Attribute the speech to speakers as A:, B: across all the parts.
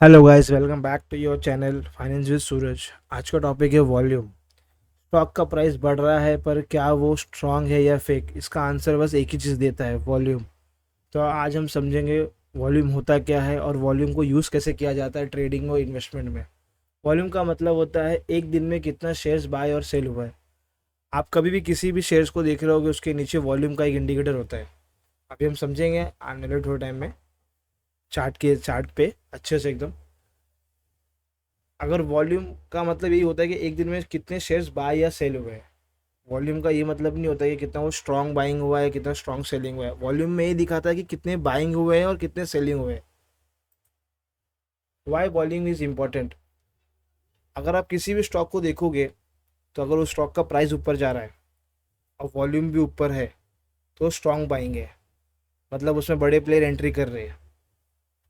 A: Hello guys, welcome back to your channel finance with Suraj. आज का topic है volume. Stock का प्राइस बढ़ रहा है, पर क्या वो स्ट्रांग है या फेक? इसका आंसर बस एक ही चीज़ देता है, वॉल्यूम। तो आज हम समझेंगे वॉल्यूम होता क्या है और वॉल्यूम को यूज़ कैसे किया जाता है ट्रेडिंग और इन्वेस्टमेंट में। वॉल्यूम का मतलब होता है एक दिन में कितना शेयर्स बाय और सेल हुआ है। आप कभी भी किसी भी शेयर्स को देख रहे होगे, उसके नीचे वॉल्यूम का एक इंडिकेटर होता है। अभी हम समझेंगे आने वाले थोड़े टाइम में चार्ट पे अच्छे से एकदम। अगर वॉल्यूम का मतलब यही होता है कि एक दिन में कितने शेयर्स बाय या सेल हुए हैं। वॉल्यूम का ये मतलब नहीं होता कि कितना वो स्ट्रॉन्ग बाइंग हुआ है, कितना स्ट्रॉन्ग सेलिंग हुआ है। वॉल्यूम में ये दिखाता है कि कितने बाइंग हुए हैं और कितने सेलिंग हुए हैं। Why volume is important? अगर आप किसी भी स्टॉक को देखोगे, तो अगर उस स्टॉक का प्राइस ऊपर जा रहा है और वॉल्यूम भी ऊपर है, तो स्ट्रॉन्ग बाइंग है। मतलब उसमें बड़े प्लेयर एंट्री कर रहे हैं।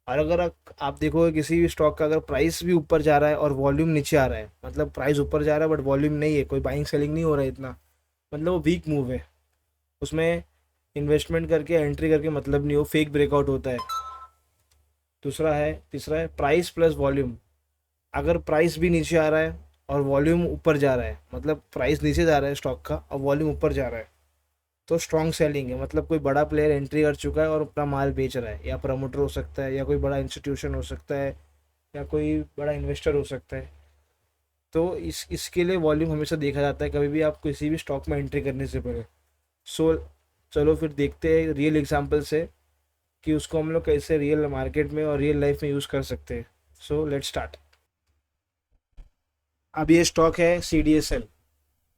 A: और अगर आप देखोगे किसी भी स्टॉक का अगर प्राइस भी ऊपर जा रहा है और वॉल्यूम नीचे आ रहा है, मतलब प्राइस ऊपर जा रहा है बट वॉल्यूम नहीं है, कोई बाइंग सेलिंग नहीं हो रहा है इतना, मतलब वो वीक मूव है। उसमें इन्वेस्टमेंट करके एंट्री करके मतलब नहीं, हो फेक ब्रेकआउट होता है। तीसरा है प्राइस प्लस वॉल्यूम। अगर प्राइस भी नीचे आ रहा है और वॉल्यूम ऊपर जा रहा है, मतलब प्राइस नीचे जा रहा है स्टॉक का और वॉल्यूम ऊपर जा रहा है, तो स्ट्रॉन्ग सेलिंग है। मतलब कोई बड़ा प्लेयर एंट्री कर चुका है और अपना माल बेच रहा है, या प्रमोटर हो सकता है, या कोई बड़ा इंस्टीट्यूशन हो सकता है, या कोई बड़ा इन्वेस्टर हो सकता है। तो इसके लिए वॉल्यूम हमेशा देखा जाता है कभी भी आप किसी भी स्टॉक में एंट्री करने से पहले। सो चलो फिर देखते हैं रियल एग्जांपल से कि उसको हम लोग कैसे रियल मार्केट में और रियल लाइफ में यूज़ कर सकते हैं। So let's start. अब ये स्टॉक है CDSL।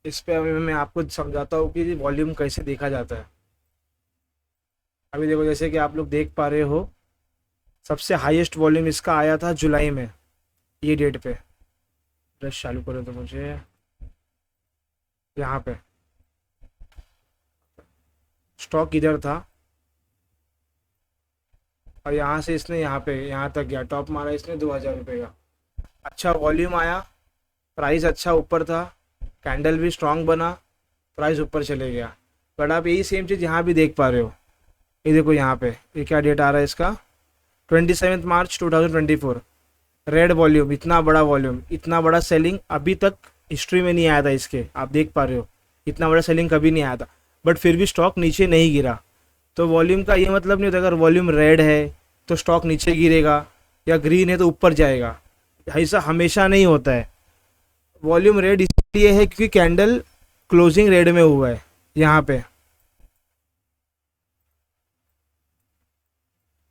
A: इस पे अभी मैं आपको समझाता हूँ कि वॉल्यूम कैसे देखा जाता है। अभी देखो, जैसे कि आप लोग देख पा रहे हो, सबसे हाईएस्ट वॉल्यूम इसका आया था जुलाई में, ये डेट पे। ब्रश चालू करो तो मुझे यहाँ पे स्टॉक इधर था, और यहाँ से इसने यहाँ पे यहाँ तक गया, टॉप मारा इसने 2,000 रुपये का। अच्छा वॉल्यूम आया, प्राइस अच्छा ऊपर था, कैंडल भी स्ट्रांग बना, प्राइस ऊपर चले गया। बट आप यही सेम चीज़ यहाँ भी देख पा रहे हो। ये देखो यहाँ पे, ये क्या डेट आ रहा है इसका, 27 मार्च 2024। रेड वॉल्यूम, इतना बड़ा वॉल्यूम, इतना बड़ा सेलिंग अभी तक हिस्ट्री में नहीं आया था इसके। आप देख पा रहे हो, इतना बड़ा सेलिंग कभी नहीं आया था। बट फिर भी स्टॉक नीचे नहीं गिरा। तो वॉल्यूम का ये मतलब नहीं होता अगर वॉल्यूम रेड है तो स्टॉक नीचे गिरेगा, या ग्रीन है तो ऊपर जाएगा। ऐसा हमेशा नहीं होता है। वॉल्यूम रेड इसलिए है क्योंकि कैंडल क्लोजिंग रेड में हुआ है। यहाँ पे,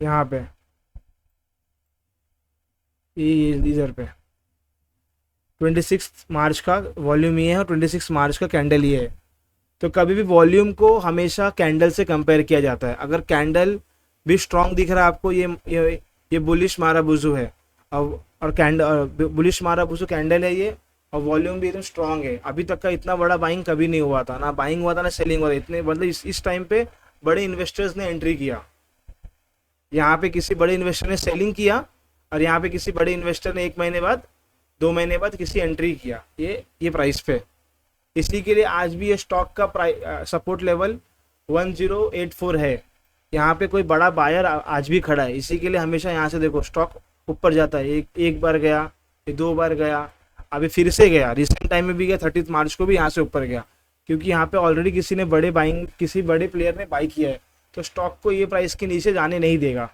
A: यहाँ पे, ये इधर पे 26 मार्च का वॉल्यूम ये है और 26 मार्च का कैंडल ये है। तो कभी भी वॉल्यूम को हमेशा कैंडल से कंपेयर किया जाता है। अगर कैंडल भी स्ट्रांग दिख रहा है आपको, ये बुलिश मारा बुजू है, और कैंडल बुलिश मारा बुजू कैंडल है ये, और वॉल्यूम भी एकदम स्ट्रांग है। अभी तक का इतना बड़ा बाइंग कभी नहीं हुआ था, ना बाइंग हुआ था ना सेलिंग हुआ था इतने, मतलब इस टाइम पे बड़े इन्वेस्टर्स ने एंट्री किया। यहाँ पे किसी बड़े इन्वेस्टर ने सेलिंग किया, और यहाँ पे किसी बड़े इन्वेस्टर ने 1 महीने बाद, 2 महीने बाद किसी एंट्री किया ये प्राइस पे। इसी के लिए आज भी ये स्टॉक का प्राइस सपोर्ट लेवल 1084 है। यहाँ पे कोई बड़ा बायर आज भी खड़ा है। इसी के लिए हमेशा यहाँ से देखो स्टॉक ऊपर जाता है। एक बार गया, ये 2 बार गया, अभी फिर से गया, रिसेंट टाइम में भी गया, 30 मार्च को भी यहाँ से ऊपर गया। क्योंकि यहाँ पे ऑलरेडी किसी बड़े प्लेयर ने बाई किया है। तो स्टॉक को ये प्राइस के नीचे जाने नहीं देगा।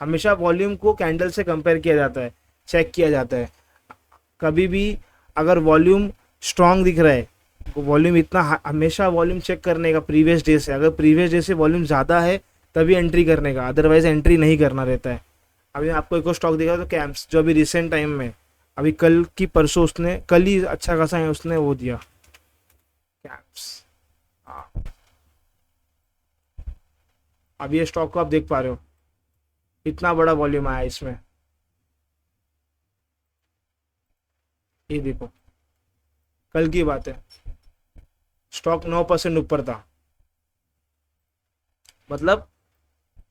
A: हमेशा वॉल्यूम को कैंडल से कंपेयर किया जाता है, चेक किया जाता है। कभी भी अगर वॉल्यूम स्ट्रांग दिख रहा है, वॉल्यूम इतना हमेशा वॉल्यूम चेक करने का प्रीवियस डे से। अगर प्रीवियस डे से वॉल्यूम ज़्यादा है तभी एंट्री करने का, अदरवाइज एंट्री नहीं करना रहता है। अभी आपको एक और स्टॉक दिखा तो कैम्प्स, जो अभी रिसेंट टाइम में, अभी कल की परसों उसने, कल ही अच्छा खासा है उसने वो दिया, कैम्प्स। हाँ, अभी ये स्टॉक को आप देख पा रहे हो, इतना बड़ा वॉल्यूम आया इसमें। ये देखो, कल की बात है, स्टॉक 9% ऊपर था। मतलब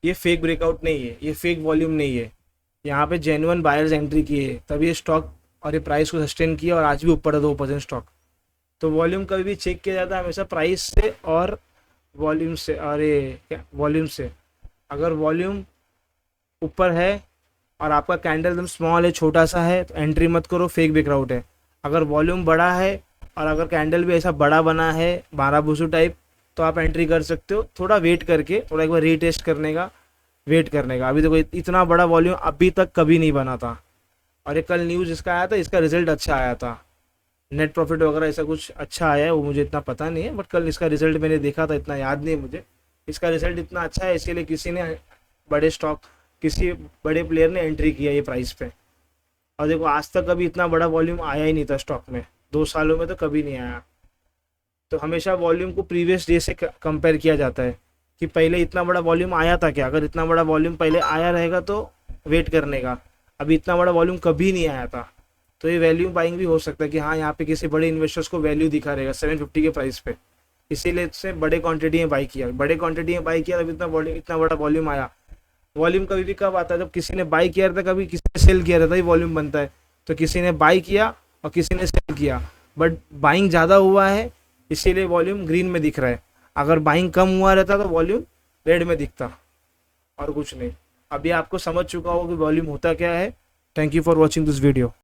A: ये फेक ब्रेकआउट नहीं है, ये फेक वॉल्यूम नहीं है। यहाँ पे जेन्युइन बायर्स एंट्री किए तभी ये स्टॉक और ये प्राइस को सस्टेन किया, और आज भी ऊपर है 2% स्टॉक। तो वॉल्यूम कभी भी चेक किया जाता है हमेशा प्राइस से और वॉल्यूम से। अरे वॉल्यूम से, अगर वॉल्यूम ऊपर है और आपका कैंडल एकदम स्मॉल है, छोटा सा है, तो एंट्री मत करो, फेक ब्रेकआउट है। अगर वॉल्यूम बड़ा है और अगर कैंडल भी ऐसा बड़ा बना है 12 बुशू टाइप, तो आप एंट्री कर सकते हो, थोड़ा वेट करके, थोड़ा एक बार रीटेस्ट करने का, वेट करने का। अभी देखो इतना बड़ा वॉल्यूम अभी तक कभी नहीं बना था। और ये कल न्यूज़ इसका आया था, इसका रिजल्ट अच्छा आया था, नेट प्रॉफिट वगैरह ऐसा कुछ अच्छा आया है, वो मुझे इतना पता नहीं है, बट कल इसका रिजल्ट मैंने देखा था, इतना याद नहीं है मुझे। इसका रिजल्ट इतना अच्छा है, इसीलिए किसी ने बड़े स्टॉक, किसी बड़े प्लेयर ने एंट्री किया ये प्राइस पे। और देखो आज तक कभी इतना बड़ा वॉल्यूम आया ही नहीं था स्टॉक में, 2 सालों में तो कभी नहीं आया। तो हमेशा वॉल्यूम को प्रीवियस डे से कंपेयर किया जाता है कि पहले इतना बड़ा वॉल्यूम आया था क्या। अगर इतना बड़ा वॉल्यूम पहले आया रहेगा तो वेट करने का, अभी इतना बड़ा वॉल्यूम कभी नहीं आया था, तो ये वैल्यू बाइंग भी हो सकता है कि हाँ यहाँ पे किसी बड़े इन्वेस्टर्स को वैल्यू दिखा रहेगा 750 के प्राइस पे, इसीलिए इससे बड़े क्वांटिटी में बाई किया, बड़े क्वांटिटी में बाई किया, तब इतना वॉल्यूम, इतना बड़ा वॉल्यूम आया। वॉल्यूम कभी भी कब आता है, जब किसी ने बाई किया रहता है, कभी किसी ने सेल किया रहता है, ये वॉल्यूम बनता है। तो किसी ने बाई किया और किसी ने सेल किया, बट बाइंग ज़्यादा हुआ है इसीलिए वॉल्यूम ग्रीन में दिख रहा है। अगर बाइंग कम हुआ रहता तो वॉल्यूम रेड में दिखता, और कुछ नहीं। अभी आपको समझ चुका हो कि वॉल्यूम होता क्या है। Thank you for watching this video.